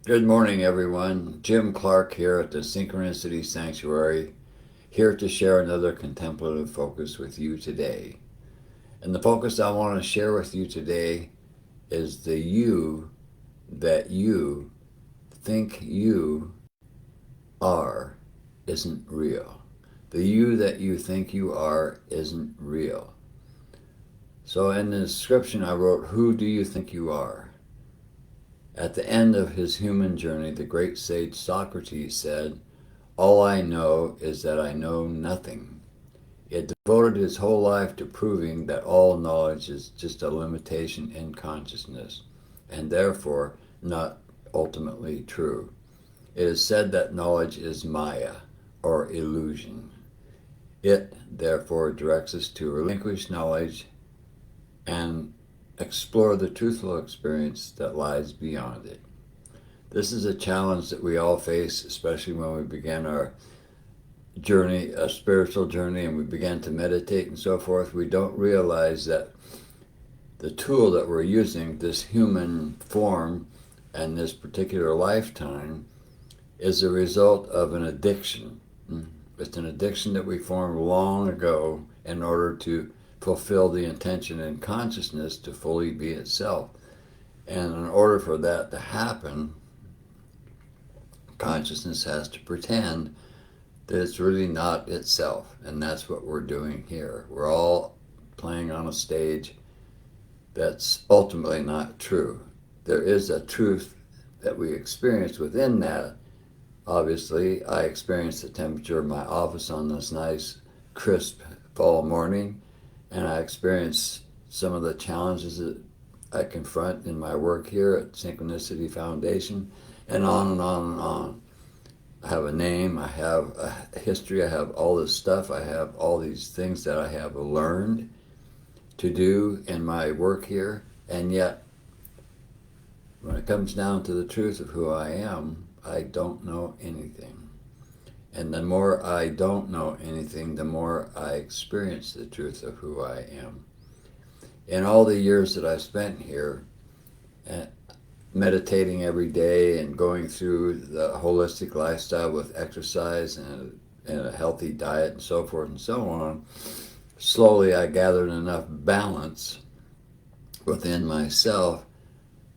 Good morning, everyone. Jim Clark here at the Synchronicity Sanctuary, here to share another contemplative focus with you today. And the focus I want to share with you today is the you that you think you are isn't real. The you that you think you are isn't real. So in the description I wrote, who do you think you are? At the end of his human journey, the great sage Socrates said, "All I know is that I know nothing." He had devoted his whole life to proving that all knowledge is just a limitation in consciousness, and therefore not ultimately true. It is said that knowledge is Maya, or illusion. It, therefore, directs us to relinquish knowledge and explore the truthful experience that lies beyond it. This is a challenge that we all face, especially when we begin our journey, a spiritual journey, and we begin to meditate and so forth. We don't realize that the tool that we're using, this human form and this particular lifetime, is a result of an addiction. It's an addiction that we formed long ago in order to fulfill the intention in consciousness to fully be itself. And in order for that to happen, consciousness has to pretend that it's really not itself. And that's what we're doing here. We're all playing on a stage that's ultimately not true. There is a truth that we experience within that. Obviously, I experienced the temperature of my office on this nice, crisp fall morning, and I experienced some of the challenges that I confront in my work here at Synchronicity Foundation, and on and on and on. I have a name, I have a history, I have all this stuff, I have all these things that I have learned to do in my work here, and yet when it comes down to the truth of who I am, I don't know anything. And the more I don't know anything, the more I experience the truth of who I am. In all the years that I've spent here, meditating every day and going through the holistic lifestyle with exercise and a healthy diet and so forth and so on, slowly I gathered enough balance within myself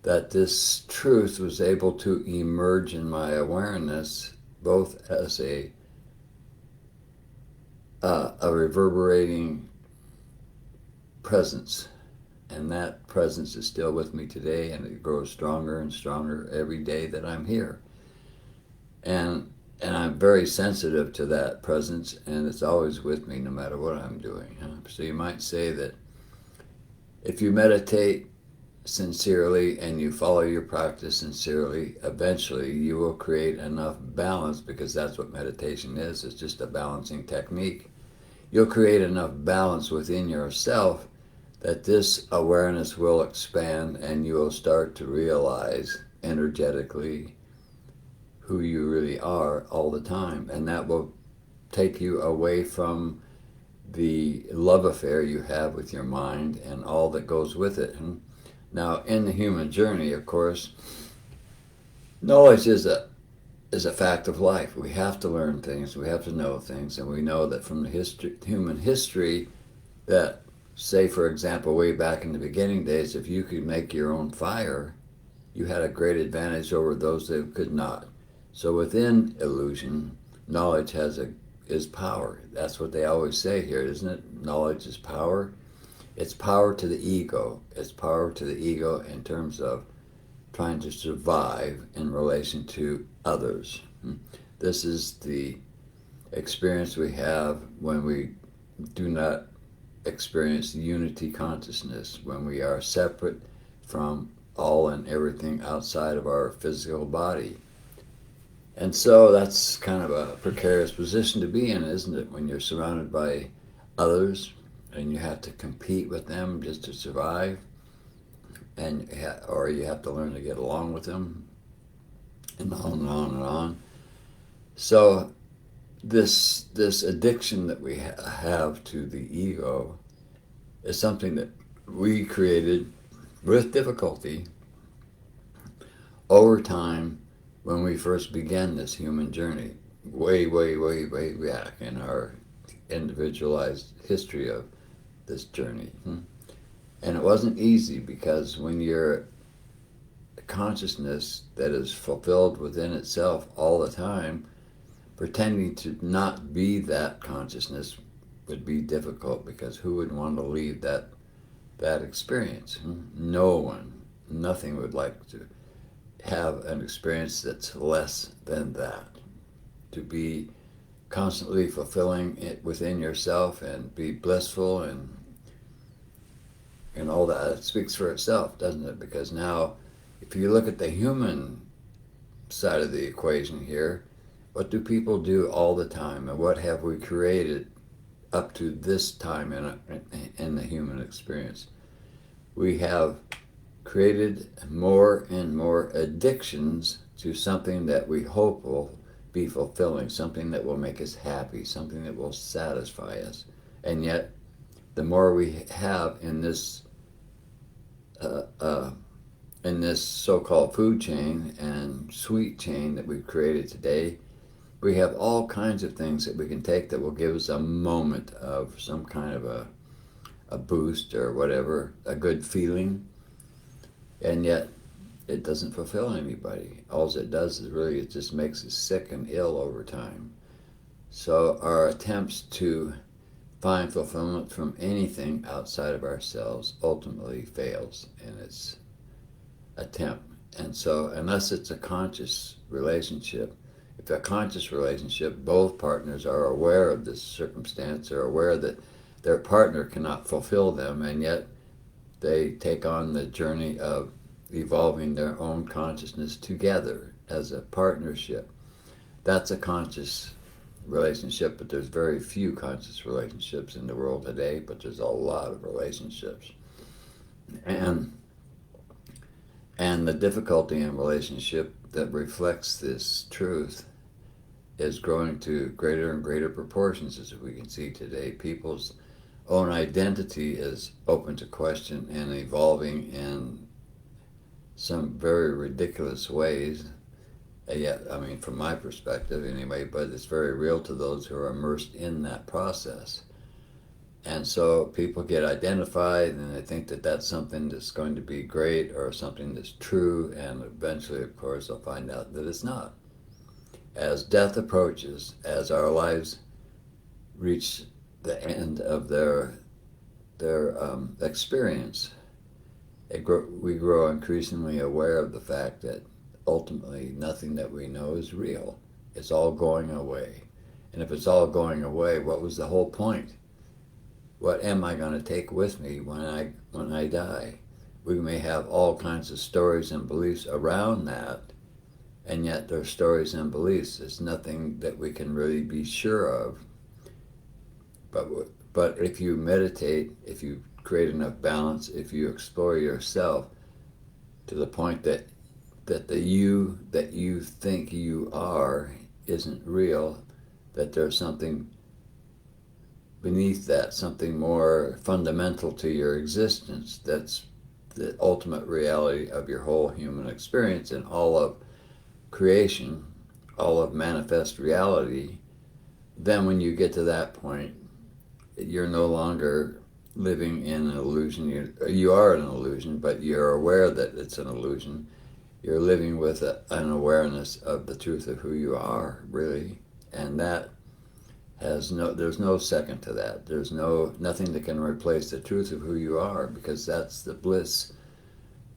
that this truth was able to emerge in my awareness both as a reverberating presence, and that presence is still with me today, and it grows stronger and stronger every day that I'm here. And I'm very sensitive to that presence, and it's always with me no matter what I'm doing. So you might say that if you meditate sincerely and you follow your practice sincerely, eventually you will create enough balance, because that's what meditation is. It's just a balancing technique. You'll create enough balance within yourself that this awareness will expand, and you will start to realize energetically who you really are all the time. And that will take you away from the love affair you have with your mind and all that goes with it. And now, in the human journey, of course, knowledge is a fact of life. We have to learn things, we have to know things, and we know that from the human history that, say, for example, way back in the beginning days, if you could make your own fire, you had a great advantage over those that could not. So within illusion, knowledge is power. That's what they always say here, isn't it? Knowledge is power. It's power to the ego. It's power to the ego in terms of trying to survive in relation to others. This is the experience we have when we do not experience unity consciousness, when we are separate from all and everything outside of our physical body. And so that's kind of a precarious position to be in, isn't it? When you're surrounded by others and you have to compete with them just to survive, or you have to learn to get along with them, and on and on and on. So this addiction that we have to the ego is something that we created with difficulty over time when we first began this human journey, way, way, way, way back in our individualized history of this journey. And it wasn't easy, because when you're a consciousness that is fulfilled within itself all the time, pretending to not be that consciousness would be difficult, because who would want to leave that experience? No one. Nothing would like to have an experience that's less than that. To be constantly fulfilling it within yourself and be blissful and all that, it speaks for itself, doesn't it? Because now, if you look at the human side of the equation here, what do people do all the time, and what have we created up to this time in the human experience? We have created more and more addictions to something that we hope will be fulfilling, something that will make us happy, something that will satisfy us. And yet, the more we have in this so-called food chain and sweet chain that we've created today, we have all kinds of things that we can take that will give us a moment of some kind of a boost or whatever, a good feeling, and yet it doesn't fulfill anybody. All it does is really, it just makes us sick and ill over time. So our attempts to find fulfillment from anything outside of ourselves ultimately fails in its attempt. And so unless it's a conscious relationship, if a conscious relationship, both partners are aware of this circumstance, are aware that their partner cannot fulfill them, and yet they take on the journey of evolving their own consciousness together as a partnership. That's a conscious relationship, but there's very few conscious relationships in the world today, but there's a lot of relationships. And the difficulty in relationship that reflects this truth is growing to greater and greater proportions, as we can see today. People's own identity is open to question and evolving in some very ridiculous ways. Yet, I mean, from my perspective anyway, but it's very real to those who are immersed in that process. And so people get identified, and they think that that's something that's going to be great or something that's true, and eventually, of course, they'll find out that it's not. As death approaches, as our lives reach the end of their experience, we grow increasingly aware of the fact that ultimately nothing that we know is real. It's all going away. And if it's all going away, what was the whole point? What am I going to take with me when I die? We may have all kinds of stories and beliefs around that, and yet they're stories and beliefs. It's nothing that we can really be sure of. But if you meditate, if you create enough balance, if you explore yourself to the point that the you that you think you are isn't real, that there's something beneath that, something more fundamental to your existence, that's the ultimate reality of your whole human experience and all of creation, all of manifest reality, then when you get to that point, you're no longer living in an illusion. You are an illusion, but you're aware that it's an illusion. You're living with an awareness of the truth of who you are, really, and that there's no second to that. There's nothing that can replace the truth of who you are, because that's the bliss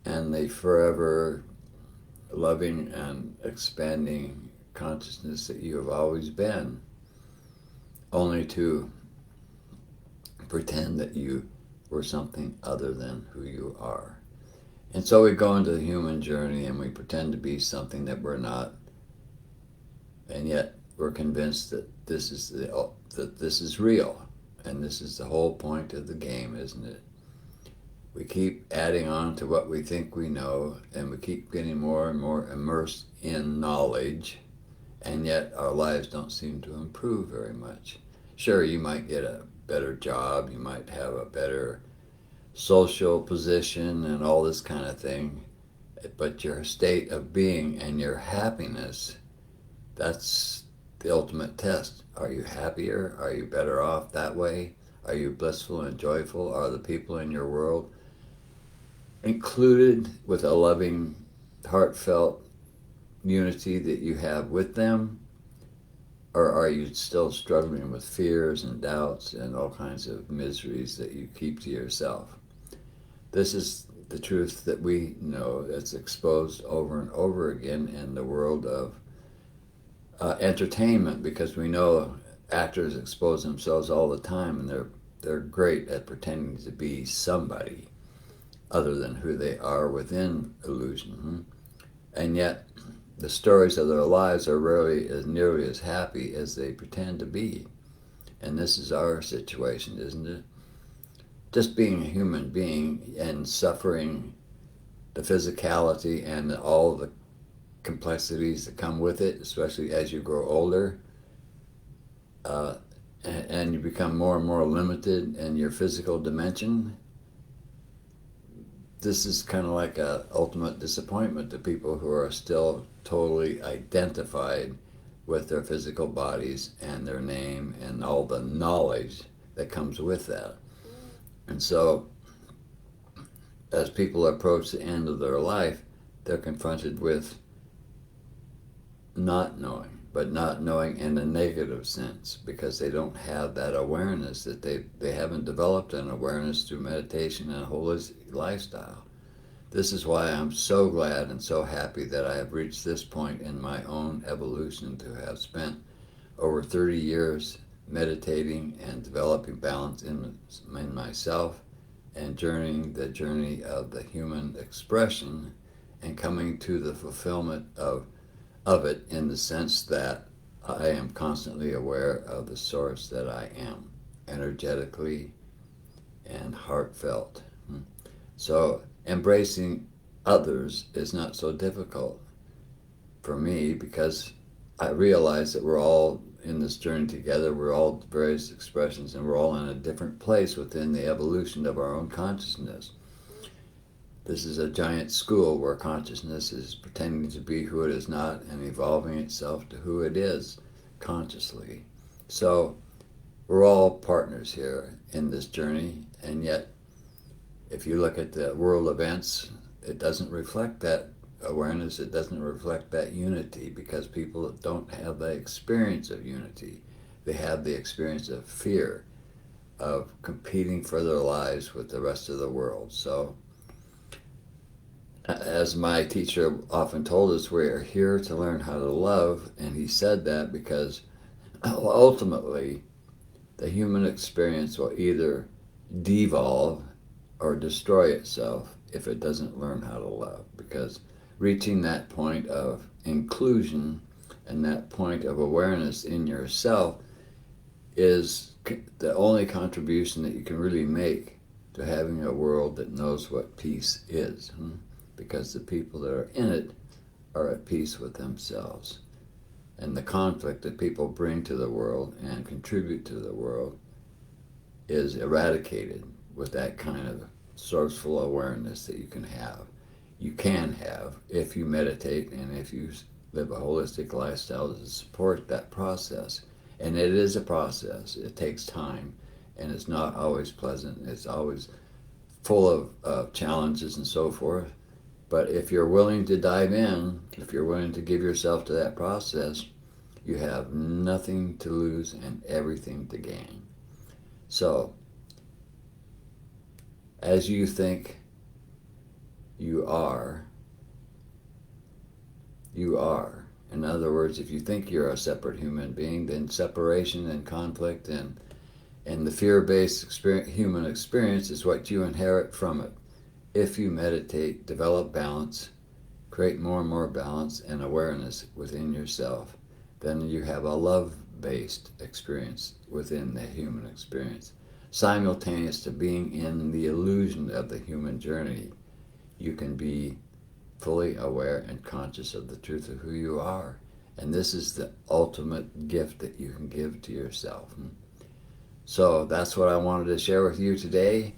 and the forever loving and expanding consciousness that you have always been, only to pretend that you were something other than who you are. And so we go into the human journey and we pretend to be something that we're not, and yet we're convinced that this is real, and this is the whole point of the game, isn't it? We keep adding on to what we think we know, and we keep getting more and more immersed in knowledge, and yet our lives don't seem to improve very much. Sure, you might get a better job, you might have a better social position and all this kind of thing, but your state of being and your happiness, that's the ultimate test. Are you happier? Are you better off that way? Are you blissful and joyful? Are the people in your world included with a loving, heartfelt unity that you have with them? Or are you still struggling with fears and doubts and all kinds of miseries that you keep to yourself? This is the truth that we know that's exposed over and over again in the world of entertainment, because we know actors expose themselves all the time, and they're great at pretending to be somebody other than who they are within illusion. And yet the stories of their lives are rarely as nearly as happy as they pretend to be. And this is our situation, isn't it? Just being a human being and suffering the physicality and all the complexities that come with it, especially as you grow older, and you become more and more limited in your physical dimension. This is kind of like an ultimate disappointment to people who are still totally identified with their physical bodies and their name and all the knowledge that comes with that. And so, as people approach the end of their life, they're confronted with not knowing, but not knowing in a negative sense, because they don't have that awareness, that they haven't developed an awareness through meditation and a holistic lifestyle. This is why I'm so glad and so happy that I have reached this point in my own evolution, to have spent over 30 years meditating and developing balance in myself and journeying the journey of the human expression and coming to the fulfillment of it, in the sense that I am constantly aware of the source that I am, energetically and heartfelt. So embracing others is not so difficult for me, because I realize that we're all in this journey together. We're all various expressions, and we're all in a different place within the evolution of our own consciousness. This is a giant school where consciousness is pretending to be who it is not and evolving itself to who it is consciously. So we're all partners here in this journey, and yet if you look at the world events, it doesn't reflect that awareness, it doesn't reflect that unity, because people don't have the experience of unity. They have the experience of fear, of competing for their lives with the rest of the world. So, as my teacher often told us, we're here to learn how to love, and he said that because ultimately the human experience will either devolve or destroy itself if it doesn't learn how to love, because reaching that point of inclusion and that point of awareness in yourself is the only contribution that you can really make to having a world that knows what peace is, because the people that are in it are at peace with themselves. And the conflict that people bring to the world and contribute to the world is eradicated with that kind of sourceful awareness that you can have. You can have if you meditate and if you live a holistic lifestyle to support that process. And it is a process. It takes time, and it's not always pleasant. It's always full of challenges and so forth. But if you're willing to dive in, if you're willing to give yourself to that process, you have nothing to lose and everything to gain. So, as you think you are. In other words, if you think you're a separate human being, then separation and conflict and the fear-based human experience is what you inherit from it. If you meditate, develop balance, create more and more balance and awareness within yourself, then you have a love-based experience within the human experience. Simultaneous to being in the illusion of the human journey, you can be fully aware and conscious of the truth of who you are. And this is the ultimate gift that you can give to yourself. So that's what I wanted to share with you today.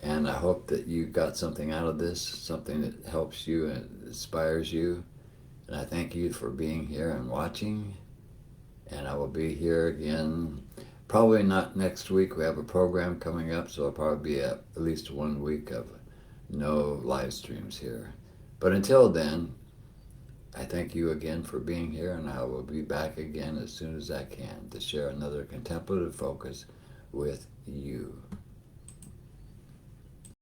And I hope that you got something out of this, something that helps you and inspires you. And I thank you for being here and watching. And I will be here again, probably not next week. We have a program coming up, so it'll probably be at least 1 week of no live streams here. But until then, I thank you again for being here, and I will be back again as soon as I can to share another contemplative focus with you.